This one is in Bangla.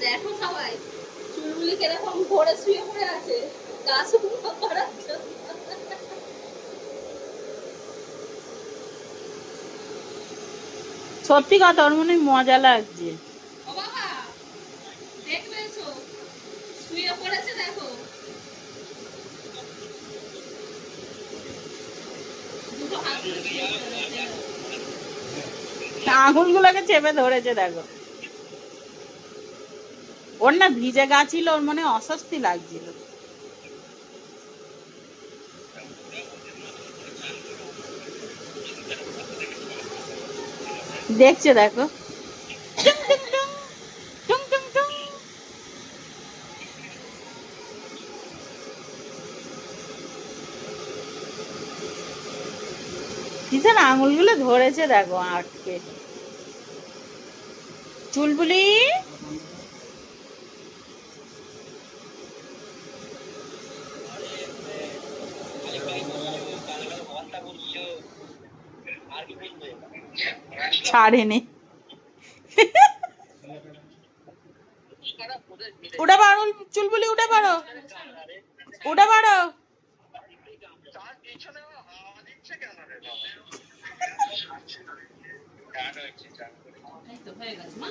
দেখো সবাই চুলগুলি কিরকম ঘরে শুয়ে পড়ে আছে গা শুকনো করার জন্য। সত্যি কথা, ওর মনে হয় মজা লাগছে। ও বাবা দেখবে এসো, শুয়ে পড়েছে দেখো। দুটো হাত ধরে শুয়ে পড়েছে। আঙুলগুলোকে চেপে ধরেছে দেখো। ওর না ভিজে গা ছিল, ওর মনে হয় অস্বস্তি লাগছিল। দেখছে দেখো। টুং টুং টুং, টুং টুং টুং। কিসের আঙুলগুলো ধরেছে দেখো আটকে। চুলবুলি ছাড়েনি। উঠে পারো চুলবুলি, উঠে পারো, উঠে পারো। এই তো হয়ে গেছে মা।